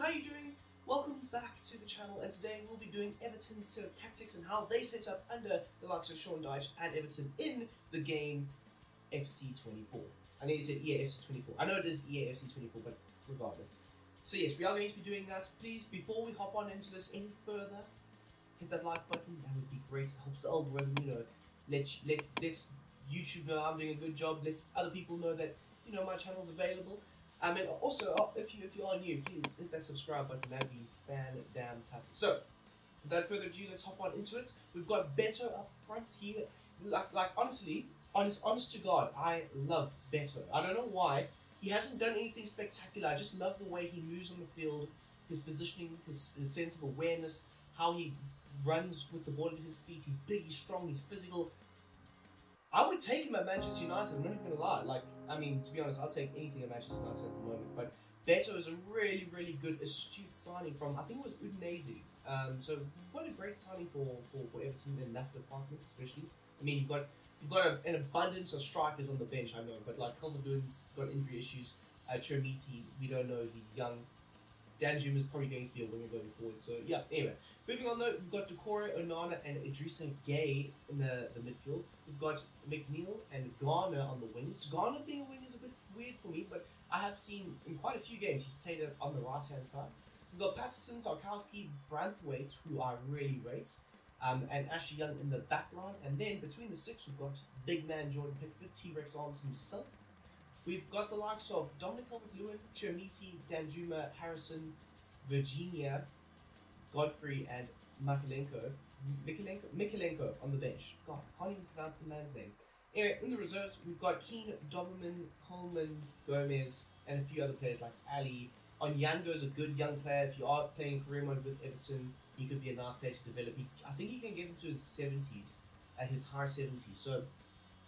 how are you doing? Welcome back to the channel, and today we'll be doing Everton's set of tactics and how they set up under the likes of Sean Dyche and Everton in the game FC24. I know you said EA FC24. I know it is EA FC24, but regardless. So yes, we are going to be doing that. Please, before we hop on into this any further, hit that like button. That would be great. It helps the algorithm, let's YouTube know I'm doing a good job. Let other people know that my channel's available. And also, if you are new, please hit that subscribe button. That'd be fantastic. So, without further ado, let's hop on into it. We've got Beto up front here. Like honestly, honest to God, I love Beto. I don't know why. He hasn't done anything spectacular. I just love the way he moves on the field, his positioning, his sense of awareness, how he runs with the ball at his feet. He's big, he's strong, he's physical. I would take him at Manchester United, I'm not even going to lie. To be honest, I'll take anything at Manchester United at the moment. But Beto is a really, really good, astute signing from, I think it was Udinese. So what a great signing for Everton in that department, especially. I mean, you've got an abundance of strikers on the bench, I know, but like Calvert-Lewin's got injury issues. Chermiti, we don't know, he's young. Danjuma is probably going to be a winger going forward. So yeah, anyway. Moving on though, we've got Decore, Onana and Idrissa Gueye in the midfield. We've got McNeil and Garner on the wings. Garner being a wing is a bit weird for me, but I have seen in quite a few games he's played it on the right hand side. We've got Patterson, Tarkowski, Branthwaite, who I really rate, and Ashley Young in the back line. And then between the sticks, we've got big man Jordan Pickford, T-Rex arms himself. We've got the likes of Dominic Calvert-Lewin, Chermiti, Danjuma, Harrison, Virginia, Godfrey, and Mikalenko on the bench. God, I can't even pronounce the man's name. Anyway, in the reserves, we've got Keane, Doberman, Coleman, Gomez, and a few other players like Ali. Onyango is a good young player. If you are playing career mode with Everton, he could be a nice player to develop. I think he can get into his 70s, his high 70s. So,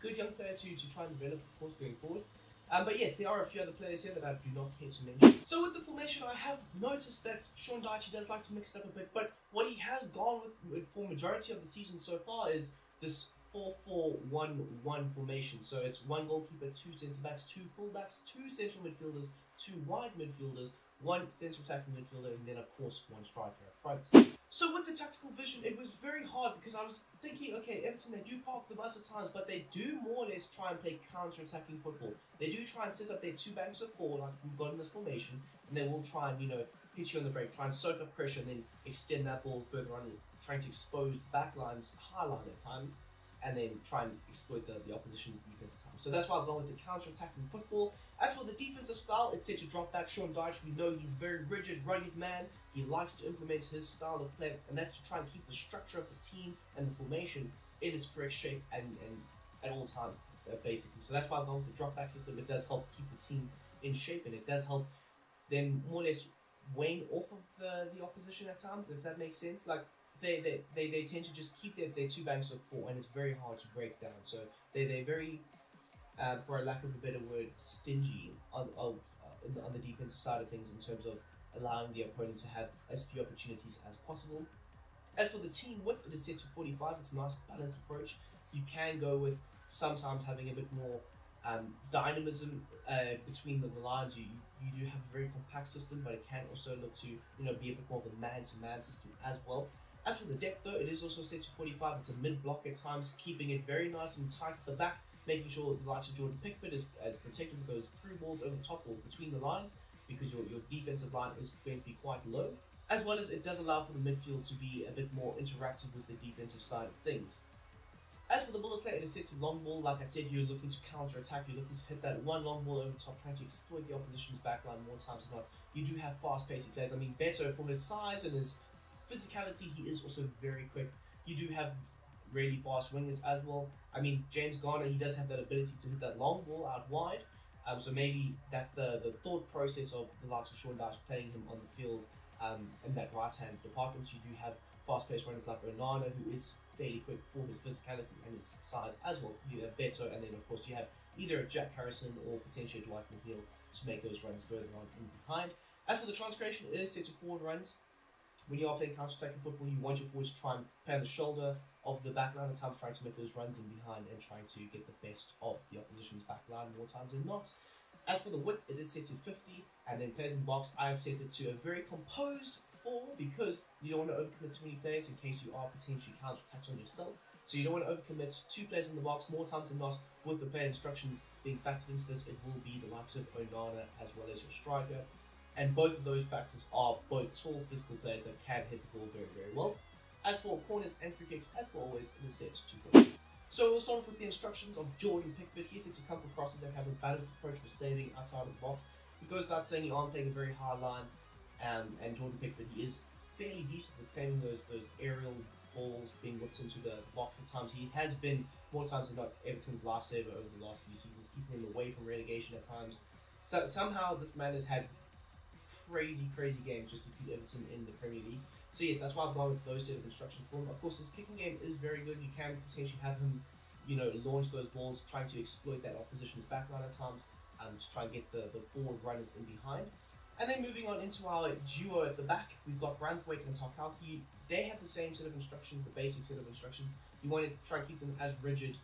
good young player to try and develop, of course, going forward. But yes, there are a few other players here that I do not care to mention. So with the formation, I have noticed that Sean Dyche does like to mix it up a bit, but what he has gone with for majority of the season so far is this 4-4-1-1 formation. So it's one goalkeeper, two centre-backs, two full-backs, two central midfielders, two wide midfielders, one central attacking midfielder, and then of course one striker up front. So with the tactical vision, it was very hard because I was thinking, okay, Everton, they do park the bus at times, but they do more or less try and play counter-attacking football. They do try and set up their two banks of four, like we've got in this formation, and they will try and, hit you on the break, try and soak up pressure, and then extend that ball further on, trying to expose the back line's high line at times, and then try and exploit the opposition's defense at times. So that's why I've gone with the counter-attacking football. As for the defensive style, it's set to drop back. Sean Dyche, we know he's a very rigid, rugged man. He likes to implement his style of play, and that's to try and keep the structure of the team and the formation in its correct shape and at all times, basically. So that's why I've gone with the drop back system. It does help keep the team in shape, and it does help them more or less wane off of the opposition at times, if that makes sense. Like they tend to just keep their two banks of four, and it's very hard to break down. So they're very, for a lack of a better word, stingy on the defensive side of things in terms of allowing the opponent to have as few opportunities as possible. As for the team width, it is set to 45. It's a nice balanced approach. You can go with sometimes having a bit more dynamism between the lines. You do have a very compact system, but it can also look to be a bit more of a man-to-man system as well. As for the depth though, it is also set to 45. It's a mid-block at times, keeping it very nice and tight at the back, making sure the likes of Jordan Pickford is protected with those through balls over the top or between the lines, because your defensive line is going to be quite low. As well as it does allow for the midfield to be a bit more interactive with the defensive side of things. As for the bullet play, it is set to long ball. Like I said, you're looking to counter-attack. You're looking to hit that one long ball over the top, trying to exploit the opposition's backline more times than not. You do have fast-paced players. I mean, Beto, for his size and his physicality, he is also very quick. You do have really fast wingers as well. I mean, James Garner, he does have that ability to hit that long ball out wide. So maybe that's the thought process of the likes of Sean Dyche playing him on the field in that right-hand department. You do have fast-paced runners like Onana, who is fairly quick for his physicality and his size as well. You have Beto, and then of course you have either a Jack Harrison or potentially a Dwight McNeil to make those runs further on in behind. As for the transgression, it is set to forward runs. When you are playing counter-attacking football, you want your forwards to try and play on the shoulder of the back line at times, trying to make those runs in behind and trying to get the best of the opposition's back line more times than not. As for the width, it is set to 50, and then players in the box, I've set it to a very composed 4 because you don't want to overcommit too many players in case you are potentially counter-attacked on yourself. So you don't want to overcommit 2 players in the box. More times than not, with the player instructions being factored into this, it will be the likes of Onana as well as your striker. And both of those factors are both tall physical players that can hit the ball very, very well. As for corners and free kicks, as per always, it is set to 40. So we'll start off with the instructions of Jordan Pickford. He's set to come for crosses that have a balanced approach for saving outside of the box. It goes without saying you aren't playing a very hard line, and Jordan Pickford, he is fairly decent with claiming those aerial balls being whipped into the box at times. He has been, more times than not, Everton's lifesaver over the last few seasons, keeping them away from relegation at times. So somehow this man has had crazy games just to keep Everton in the Premier League. So yes, that's why I've gone with those set of instructions for him. Of course, his kicking game is very good. You can potentially have him, launch those balls, trying to exploit that opposition's backline at times, to try and get the forward runners in behind. And then moving on into our duo at the back, we've got Branthwaite and Tarkowski. They have the same set of instructions, the basic set of instructions. You want to try and keep them as rigid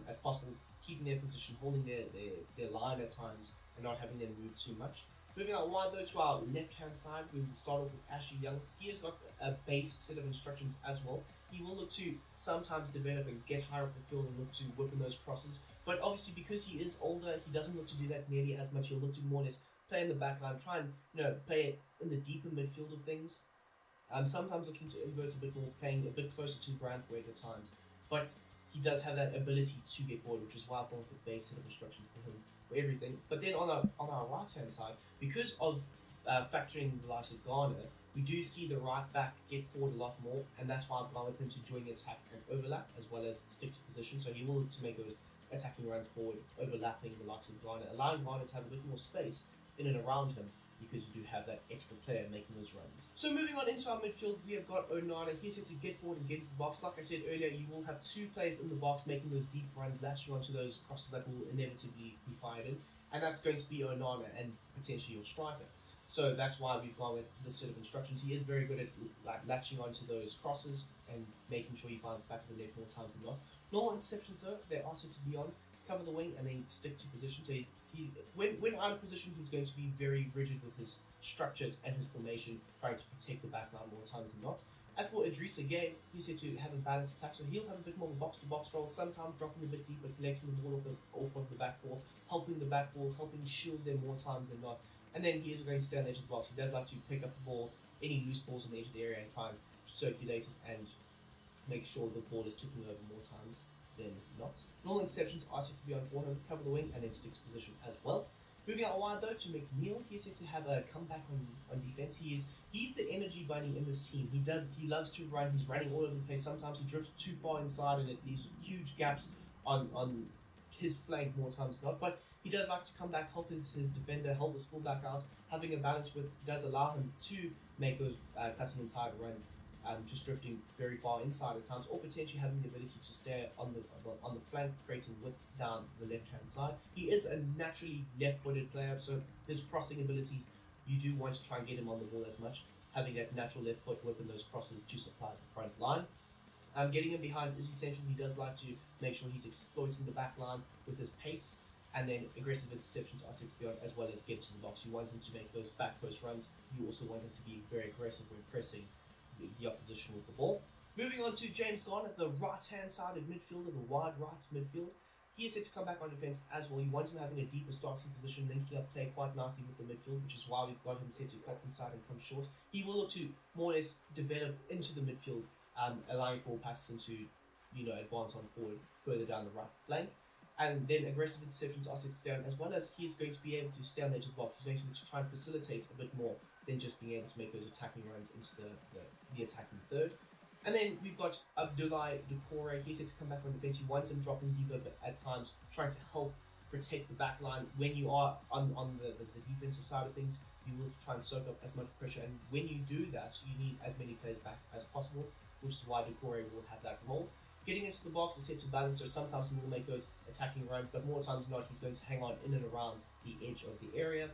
as possible, keeping their position, holding their line at times, and not having them move too much. Moving out wide though to our left-hand side, we will start off with Ashley Young. He has got a base set of instructions as well. He will look to sometimes develop and get higher up the field and look to whip in those crosses. But obviously because he is older, he doesn't look to do that nearly as much. He'll look to more or less play in the back line, try and play in the deeper midfield of things. Sometimes looking to invert a bit more, playing a bit closer to Branthwaite at times. But he does have that ability to get forward, which is why I've gone with the base set of instructions for him for everything. But then on our right-hand side, because of factoring the likes of Garner, we do see the right back get forward a lot more, and that's why I've gone with him to join the attack and overlap, as well as stick to position. So he will look to make those attacking runs forward, overlapping the likes of Garner, allowing Garner to have a bit more space in and around him, because you do have that extra player making those runs. So moving on into our midfield, we have got Onana. He's set to get forward and get into the box. Like I said earlier, you will have 2 players in the box making those deep runs, latching onto those crosses that will inevitably be fired in, and that's going to be Onana and potentially your striker. So that's why we've gone with this set of instructions. He is very good at latching onto those crosses and making sure he finds the back of the net more times than not. Normal interceptions though, they are set to be on, cover the wing and then stick to position. So when out of position, he's going to be very rigid with his structure and his formation, trying to protect the backline more times than not. As for Idrissa Gueye, he's said to have a balanced attack, so he'll have a bit more of a box-to-box role, sometimes dropping a bit deeper, collecting the ball off of the back four, helping the back four, helping shield them more times than not. And then he is going to stay on the edge of the box. He does like to pick up the ball, any loose balls on the edge of the area, and try and circulate it and make sure the ball is tipping over more times than not. Normal interceptions are set to be on for him, cover the wing, and then stick to position as well. Moving out wide though to McNeil, he's set to have a comeback on defense. He's the energy bunny in this team. He loves to run. He's running all over the place. Sometimes he drifts too far inside and it leaves huge gaps on his flank more times than not. But he does like to come back, help his defender, help his fullback out. Having a balance with does allow him to make those custom inside runs, just drifting very far inside at times, or potentially having the ability to stay on the flank, creating width down the left-hand side. He is a naturally left-footed player, so his crossing abilities, you do want to try and get him on the ball as much, having that natural left foot whipping those crosses to supply the front line. Getting him behind is essential. He does like to make sure he's exploiting the back line with his pace, and then aggressive interceptions are set to be on, as well as get to the box. You want him to make those back post runs. You also want him to be very aggressive when pressing the opposition with the ball. Moving on to James Garner, the right-hand sided midfielder, the wide right midfield. He is set to come back on defence as well. You want him having a deeper starting position, linking up play quite nicely with the midfield, which is why we've got him set to cut inside and come short. He will look to more or less develop into the midfield, allowing for Patterson to, advance on forward further down the right flank. And then aggressive interceptions are set to stay on, as well as he's going to be able to stay on the edge of the box. He's going to look to try and facilitate a bit more than just being able to make those attacking runs into the attacking third. And then we've got Abdoulaye Doucouré. He's set to come back on defence. He wants him dropping deeper, but at times trying to help protect the back line. When you are on the defensive side of things, you will try and soak up as much pressure. And when you do that, you need as many players back as possible, which is why Doucouré will have that role. Getting into the box is set to balance, so sometimes he will make those attacking runs, but more times than not, he's going to hang on in and around the edge of the area.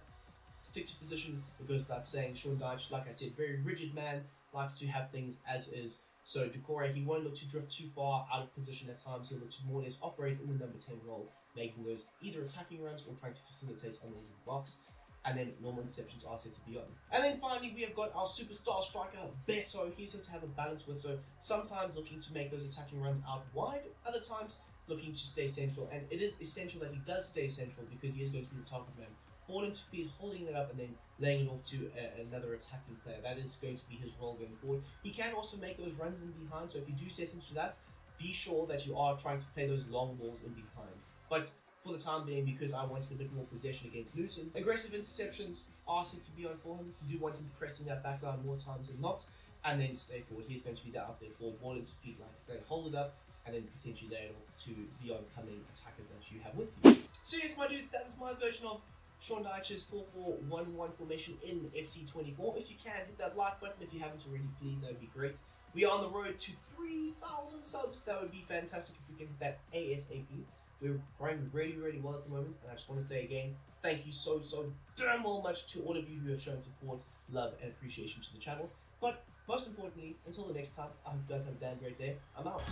Stick to position, it goes without saying. Sean Dyche, like I said, very rigid man, likes to have things as is, So Decore, he won't look to drift too far out of position at times. He'll look to more or less operate in the number 10 role, making those either attacking runs or trying to facilitate on the end of the box. And then normal interceptions are set to be on. And then finally, we have got our superstar striker, Beto. He's set to have a balance with, so sometimes looking to make those attacking runs out wide, other times looking to stay central. And it is essential that he does stay central because he is going to be the target man. Ball into feed, holding it up, and then laying it off to another attacking player. That is going to be his role going forward. He can also make those runs in behind, so if you do set him to that, be sure that you are trying to play those long balls in behind. But for the time being, because I wanted a bit more possession against Luton, aggressive interceptions are set to be on for him. You do want him pressing that back line more times than not, and then stay forward. He's going to be the outlet ball into feet, like I said, hold it up, and then potentially lay it off to the oncoming attackers that you have with you. So yes, my dudes, that is my version of Sean Dyche's 4-4-1-1 formation in FC24. If you can, hit that like button. If you haven't already, please, that would be great. We are on the road to 3,000 subs. That would be fantastic if we can hit that ASAP. We're growing really, really well at the moment, and I just want to say again, thank you so damn well much to all of you who have shown support, love, and appreciation to the channel. But most importantly, until the next time, I hope you guys have a damn great day. I'm out.